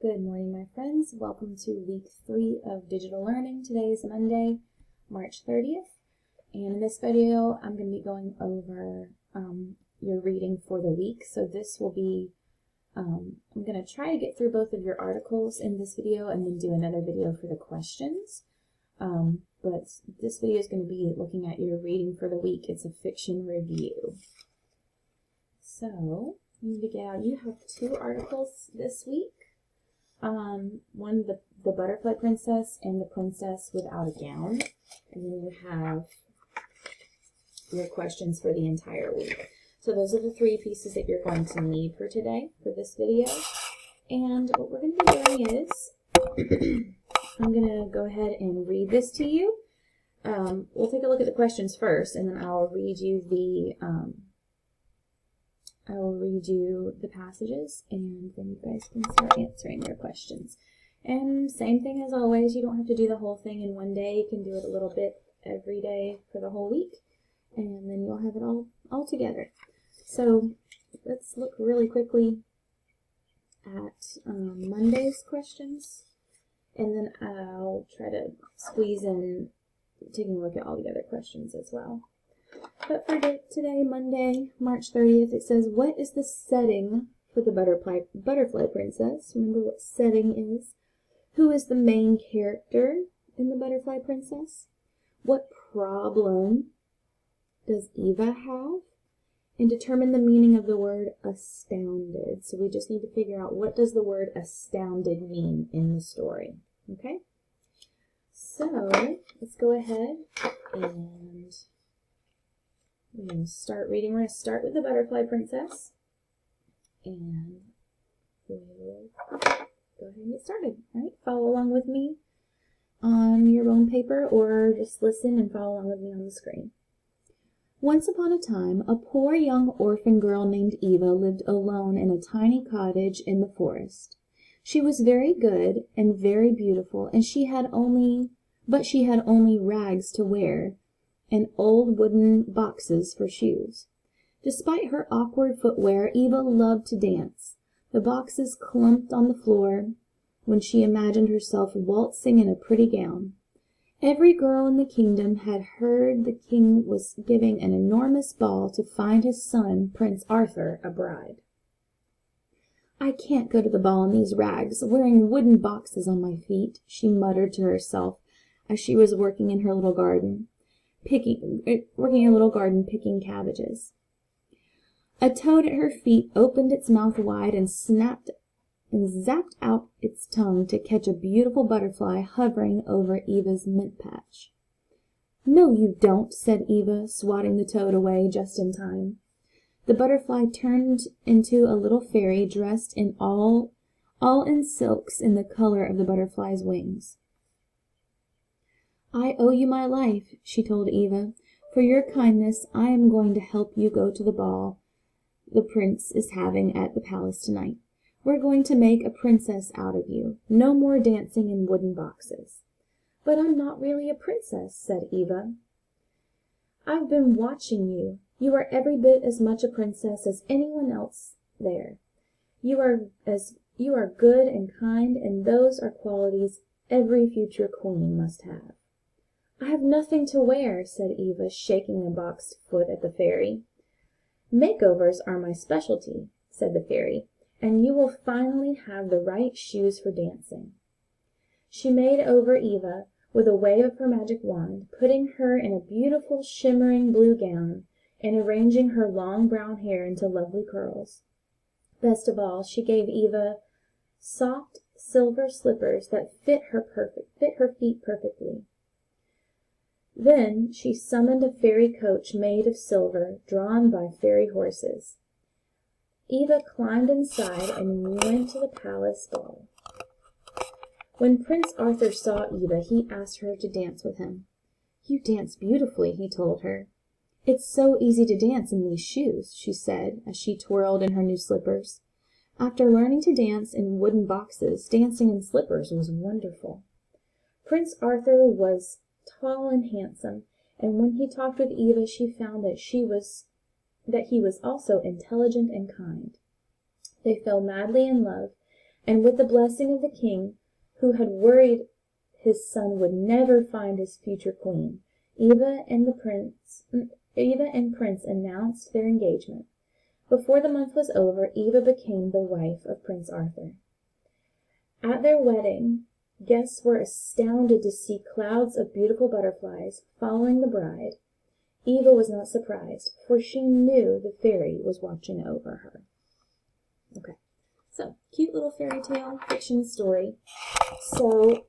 Good morning, my friends. Welcome to week 3 of digital learning. Today is Monday, March 30th, and in this video, I'm going to be going over your reading for the week. So this will be, I'm going to try to get through both of your articles in this video and then do another video for the questions. But this video is going to be looking at your reading for the week. It's a fiction review. So, you need to get out. You have 2 articles this week. One, the Butterfly Princess and the Princess Without a Gown. And then you have your questions for the entire week. So those are the 3 pieces that you're going to need for today, for this video. And what we're going to be doing is, I'm going to go ahead and read this to you. We'll take a look at the questions first, and then I'll read you the passages, and then you guys can start answering your questions. And same thing as always, you don't have to do the whole thing in one day. You can do it a little bit every day for the whole week, and then you'll have it all together. So let's look really quickly at Monday's questions, and then I'll try to squeeze in taking a look at all the other questions as well. But for today, Monday, March 30th, it says, what is the setting for the Butterfly Princess? Remember what setting is. Who is the main character in the Butterfly Princess? What problem does Eva have? And determine the meaning of the word astounded. So we just need to figure out, what does the word astounded mean in the story? Okay? So let's go ahead and we're going to start reading. We're going to start with the Butterfly Princess, and we'll go ahead and get started. All right, follow along with me on your own paper, or just listen and follow along with me on the screen. Once upon a time, a poor young orphan girl named Eva lived alone in a tiny cottage in the forest. She was very good and very beautiful, and she had only rags to wear and old wooden boxes for shoes. Despite her awkward footwear, Eva loved to dance. The boxes clumped on the floor when she imagined herself waltzing in a pretty gown. Every girl in the kingdom had heard the king was giving an enormous ball to find his son, Prince Arthur, a bride. I can't go to the ball in these rags, wearing wooden boxes on my feet, she muttered to herself as she was working in her little garden. Picking cabbages. A toad at her feet opened its mouth wide and zapped out its tongue to catch a beautiful butterfly hovering over Eva's mint patch. No, you don't, said Eva, swatting the toad away just in time. The butterfly turned into a little fairy dressed in all in silks in the color of the butterfly's wings. I owe you my life, she told Eva. For your kindness, I am going to help you go to the ball the prince is having at the palace tonight. We're going to make a princess out of you. No more dancing in wooden boxes. But I'm not really a princess, said Eva. I've been watching you. You are every bit as much a princess as anyone else there. You are good and kind, and those are qualities every future queen must have. I have nothing to wear, said Eva, shaking a boxed foot at the fairy. Makeovers are my specialty, said the fairy, and you will finally have the right shoes for dancing. She made over Eva with a wave of her magic wand, putting her in a beautiful shimmering blue gown and arranging her long brown hair into lovely curls. Best of all, she gave Eva soft silver slippers that fit her feet perfectly. Then she summoned a fairy coach made of silver, drawn by fairy horses. Eva climbed inside and went to the palace ball. When Prince Arthur saw Eva, he asked her to dance with him. You dance beautifully, he told her. It's so easy to dance in these shoes, she said, as she twirled in her new slippers. After learning to dance in wooden boxes, dancing in slippers was wonderful. Prince Arthur was tall and handsome, and when he talked with Eva, she found that he was also intelligent and kind. They fell madly in love, And with the blessing of the king, who had worried his son would never find his future queen, Eva and Prince announced their engagement. Before the month was over, Eva became the wife of Prince Arthur. At their wedding, guests were astounded to see clouds of beautiful butterflies following the bride. Eva was not surprised, for she knew the fairy was watching over her. Okay, so cute little fairy tale fiction story. So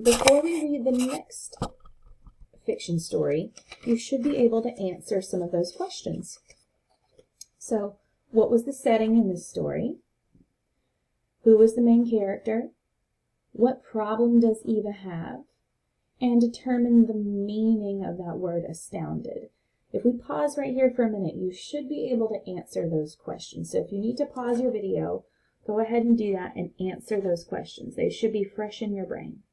before we read the next fiction story, you should be able to answer some of those questions. So, what was the setting in this story? Who was the main character? What problem does Eva have? And determine the meaning of that word astounded. If we pause right here for a minute, you should be able to answer those questions. So if you need to pause your video, go ahead and do that and answer those questions. They should be fresh in your brain.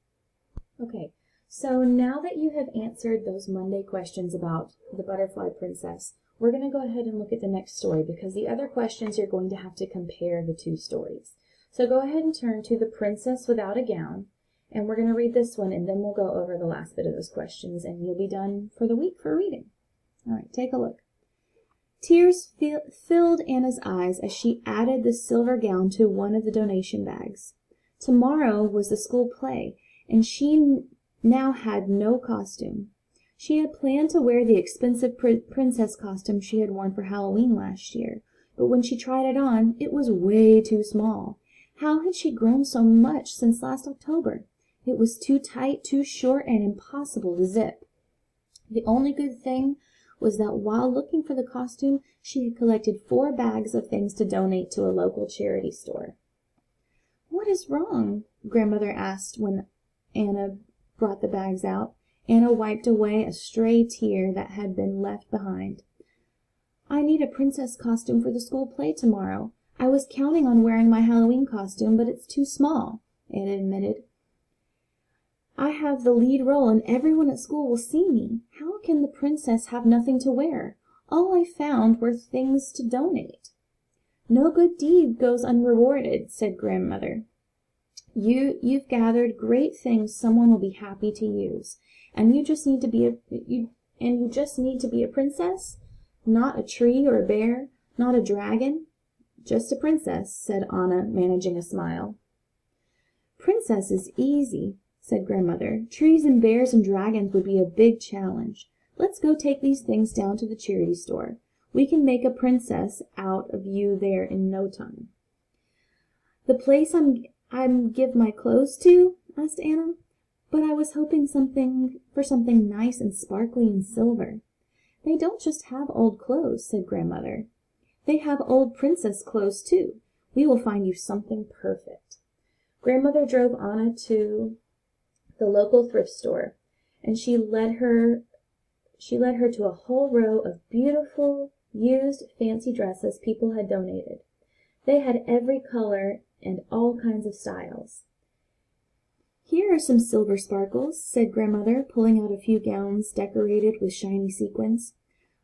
Okay, so now that you have answered those Monday questions about the Butterfly Princess, we're going to go ahead and look at the next story because the other questions you're going to have to compare the two stories. So go ahead and turn to The Princess Without a Gown, and we're going to read this one, and then we'll go over the last bit of those questions, and you'll be done for the week for reading. All right, take a look. Tears filled Anna's eyes as she added the silver gown to one of the donation bags. Tomorrow was the school play, and she now had no costume. She had planned to wear the expensive princess costume she had worn for Halloween last year, but when she tried it on, it was way too small. How had she grown so much since last October? It was too tight, too short, and impossible to zip. The only good thing was that while looking for the costume, she had collected 4 bags of things to donate to a local charity store. "What is wrong?" Grandmother asked when Anna brought the bags out. Anna wiped away a stray tear that had been left behind. "I need a princess costume for the school play tomorrow. I was counting on wearing my Halloween costume, but it's too small," Anna admitted. "I have the lead role and everyone at school will see me. How can the princess have nothing to wear? All I found were things to donate." "No good deed goes unrewarded," said Grandmother. You've gathered great things someone will be happy to use, and you just need to be a princess, not a tree or a bear, not a dragon, just a princess," said Anna, managing a smile. "Princess is easy," said Grandmother. "Trees and bears and dragons would be a big challenge. Let's go take these things down to the charity store. We can make a princess out of you there in no time." "The place I'm give my clothes to?" asked Anna. "But I was hoping for something nice and sparkly and silver." "They don't just have old clothes," said Grandmother. "They have old princess clothes too. We will find you something perfect." Grandmother drove Anna to the local thrift store, and she led her to a whole row of beautiful, used, fancy dresses people had donated. They had every color and all kinds of styles. "Here are some silver sparkles," said Grandmother, pulling out a few gowns decorated with shiny sequins.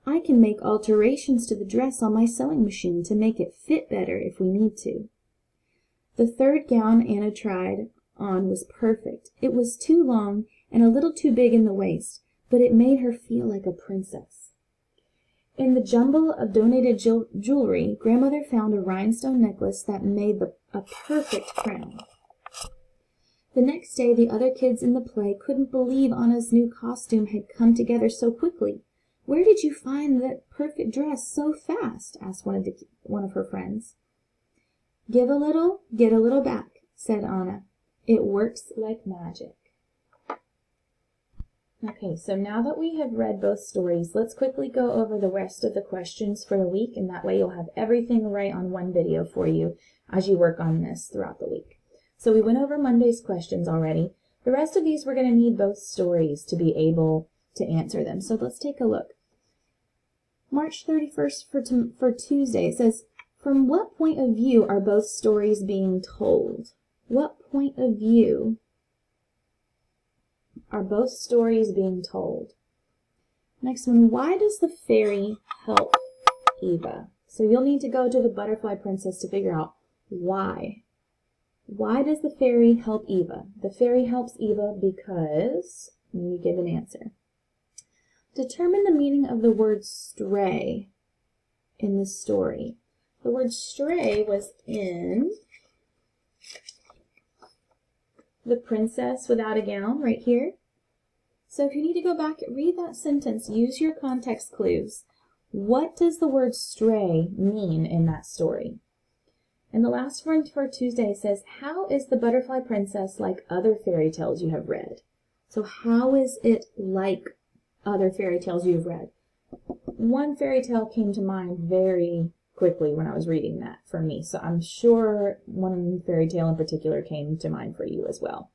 "I can make alterations to the dress on my sewing machine to make it fit better if we need to." The third gown Anna tried on was perfect. It was too long and a little too big in the waist, but it made her feel like a princess. In the jumble of donated jewelry, Grandmother found a rhinestone necklace that made a perfect crown. The next day the other kids in the play couldn't believe Anna's new costume had come together so quickly. "Where did you find that perfect dress so fast?" asked one of her friends. "Give a little, get a little back," said Anna. "It works like magic." Okay, so now that we have read both stories, let's quickly go over the rest of the questions for the week, and that way you'll have everything right on one video for you as you work on this throughout the week. So we went over Monday's questions already. The rest of these we're going to need both stories to be able to answer them. So let's take a look. March 31st for Tuesday, it says, "From what point of view are both stories being told?" What point of view are both stories being told? Next one, why does the fairy help Eva? So you'll need to go to the Butterfly Princess to figure out why. Why does the fairy help Eva? The fairy helps Eva because you give an answer. Determine the meaning of the word stray in the story. The word stray was in The Princess Without a Gown right here. So if you need to go back, read that sentence, use your context clues. What does the word stray mean in that story? And the last one for Tuesday says, how is the Butterfly Princess like other fairy tales you have read? So how is it like other fairy tales you've read? One fairy tale came to mind very quickly when I was reading that for me, so I'm sure one fairy tale in particular came to mind for you as well.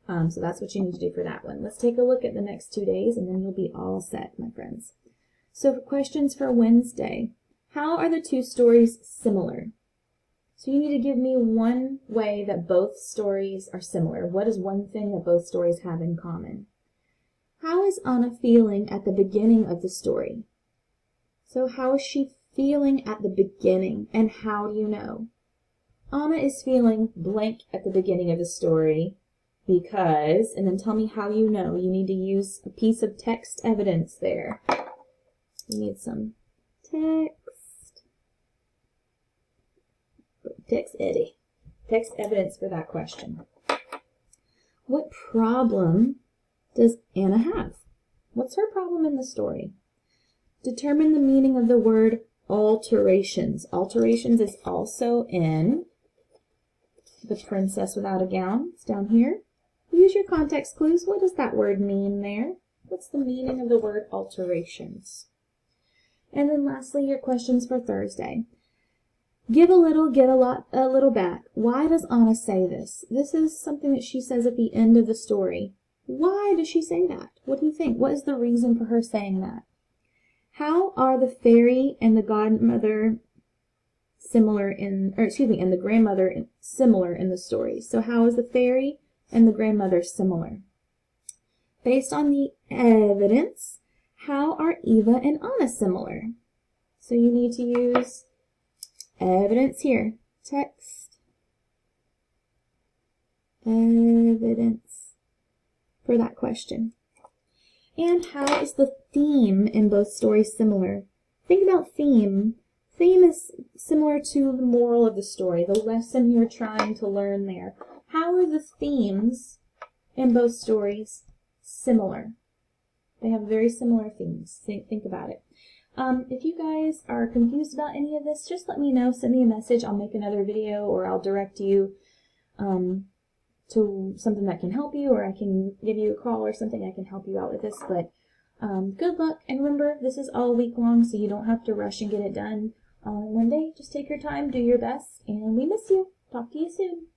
So that's what you need to do for that one. Let's take a look at the next 2 days, and then you'll be all set, my friends. So for questions for Wednesday, how are the two stories similar? So you need to give me one way that both stories are similar. What is one thing that both stories have in common? How is Anna feeling at the beginning of the story? So how is she feeling at the beginning, and how do you know? Anna is feeling blank at the beginning of the story because, and then tell me how you know. You need to use a piece of text evidence there. You need some text evidence for that question. What problem does Anna have? What's her problem in the story? Determine the meaning of the word alterations. Alterations is also in The Princess Without a Gown. It's down here. Use your context clues. What does that word mean there? What's the meaning of the word alterations? And then lastly, your questions for Thursday. Give a little, get a little back. Why does Anna say this? This is something that she says at the end of the story. Why does she say that? What do you think? What is the reason for her saying that? How are the fairy and the godmother and the grandmother similar in the story? So how is the fairy and the grandmother similar? Based on the evidence, how are Eva and Anna similar? So you need to use evidence here. Text evidence for that question. And how is the theme in both stories similar? Think about theme. Theme is similar to the moral of the story, the lesson you're trying to learn there. How are the themes in both stories similar? They have very similar themes. Think about it. If you guys are confused about any of this, just let me know. Send me a message. I'll make another video, or I'll direct you to something that can help you, or I can give you a call or something. I can help you out with this. But good luck, and remember, this is all week long, so you don't have to rush and get it done all in one day. Just take your time, do your best, and we miss you. Talk to you soon.